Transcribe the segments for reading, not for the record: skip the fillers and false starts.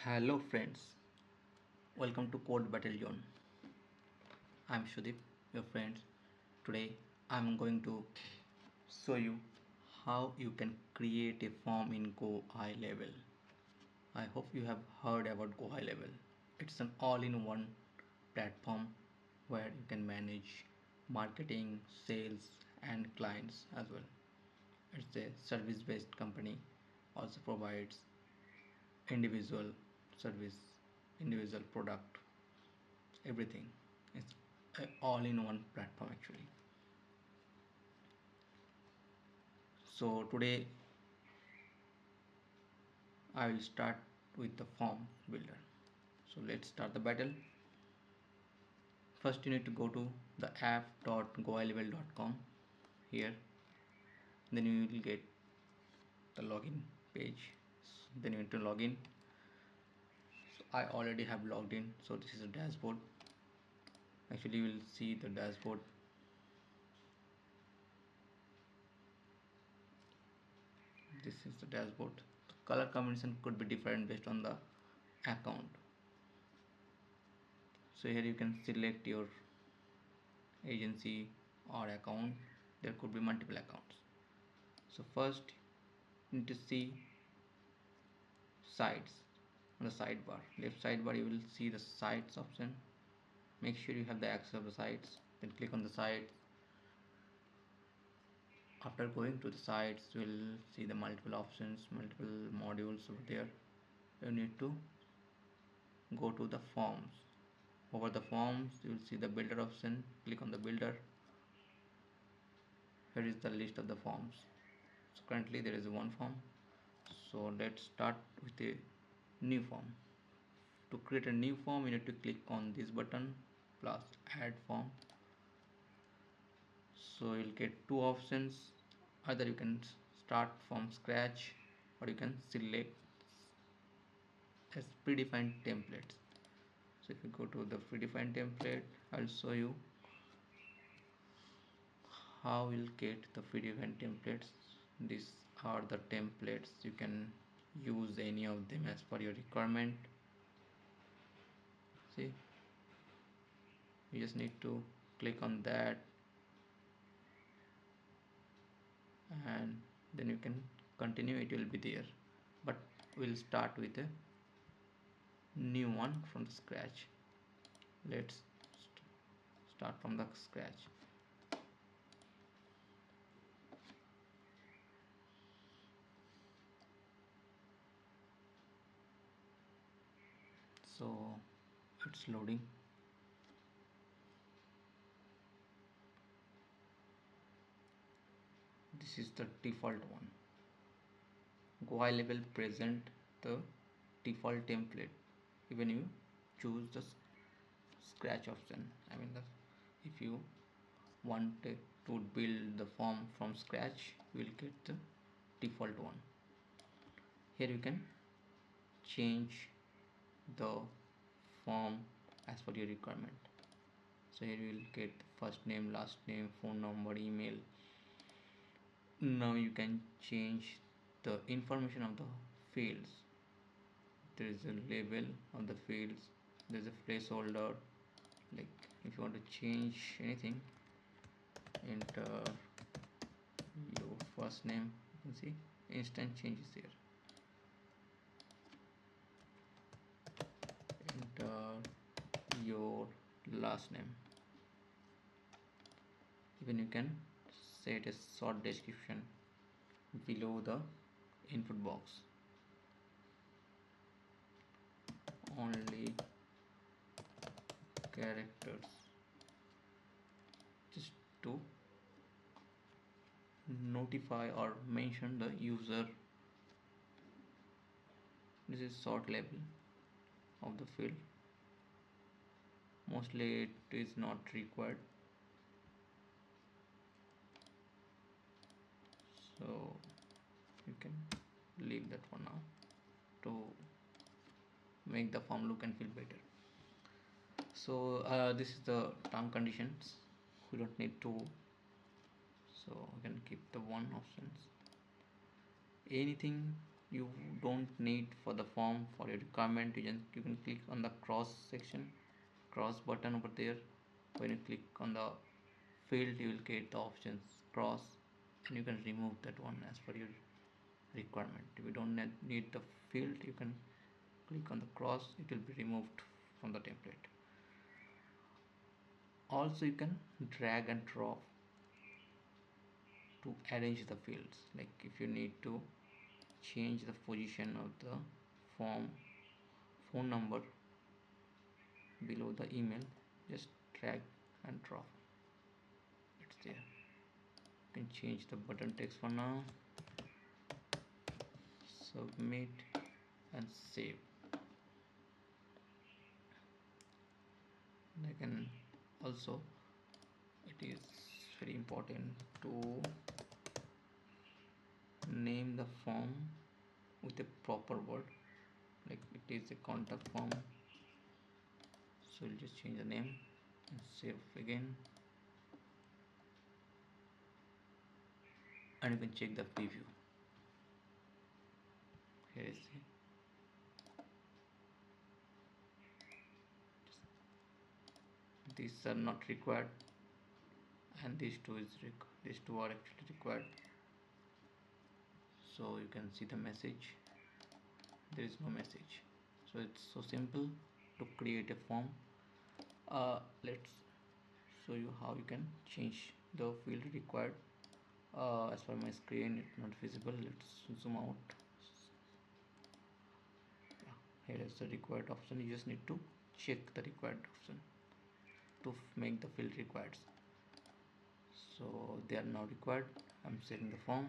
Hello friends, welcome to CodeBattleZone. I'm Shudip, your friend. Today I'm going to show you how you can create a form in GoHighLevel. I hope you have heard about GoHighLevel. It's an all-in-one platform where you can manage marketing, sales and clients as well. It's a service-based company, also provides individual service, individual product, everything. It's a all-in-one platform actually. So today I will start with the form builder. So let's start the battle. First you need to go to the app.gohighlevel.com here. Then you will get the login page. Then you need to log in. So I already have logged in. So this is a dashboard. Actually you will see the dashboard. This is the dashboard. The color combination could be different based on the account. So here you can select your agency or account. There could be multiple accounts. So first you need to see sites on the sidebar. Left sidebar you will see the sites option. Make sure you have the access of the sites. Then click on the sites. After going to the sites you will see the multiple options, multiple modules over there. You need to go to the forms. Over the forms you will see the builder option. Click on the builder. Here is the list of the forms. So currently there is one form. So let's start with a new form. To create a new form you need to click on this button plus add form. So you'll get two options. Either you can start from scratch or you can select as predefined templates. So if you go to the predefined template, I'll show you how you'll get the predefined templates. These are the templates. You can use any of them as per your requirement. See, you just need to click on that and then you can continue. It will be there, but we'll start with a new one from the scratch. Let's start from the scratch. So it's loading. This is the default one. GoHighLevel present the default template. Even you choose the scratch option. I mean, if you want to build the form from scratch, you will get the default one. Here you can change the form as per your requirement. So here you will get first name, last name, phone number, email. Now you can change the information of the fields. There is a label of the fields. There is a placeholder. Like if you want to change anything, enter your first name. You can see instant changes here. Enter your last name. Even you can set a short description below the input box. Only characters, just to notify or mention the user. This is short label of the field. Mostly it is not required, so you can leave that for now to make the form look and feel better. So this is the term conditions. We don't need to, so we can keep the one options. Anything you don't need for the form for your requirement. You can click on the cross section, cross button over there. When you click on the field, you will get the options cross, and you can remove that one as per your requirement. If you don't need the field, you can click on the cross, it will be removed from the template. Also, you can drag and drop to arrange the fields. Like if you need to change the position of the form phone number below the email, just drag and drop, it's there. You can change the button text for now, submit and save. I can also, it is very important to name the form with a proper word, like it is a contact form, so we'll just change the name and save again, and you can check the preview. Here is these are not required, and these two are actually required. So you can see the message, there is no message. So it's so simple to create a form. Let's show you how you can change the field required. As per my screen, it's not visible. Let's zoom out. Yeah, here is the required option. You just need to check the required option to make the field required. So they are now required. I'm saving the form.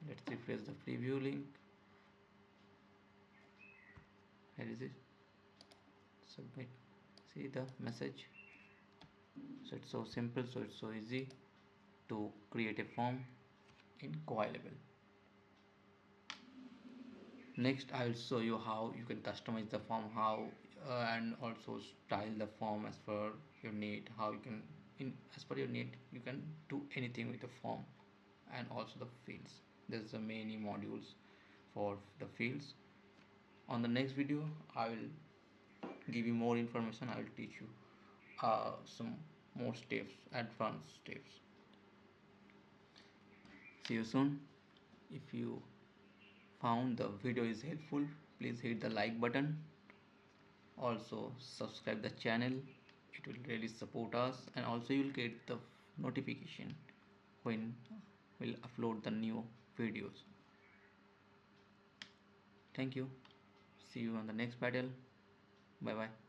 Let's refresh the preview link. Here is it. Submit. See the message. So it's so simple, so it's so easy to create a form in GoHighLevel. Next, I will show you how you can customize the form, how and also style the form as per your need. How you can, as per your need, you can do anything with the form and also the fields. There's the many modules for the fields. On the next video, I will give you more information. I will teach you some more steps, advanced steps. See you soon. If you found the video is helpful, please hit the like button. Also subscribe the channel, it will really support us, and also you will get the notification when we'll upload the new videos. Thank you. See you on the next battle. Bye bye.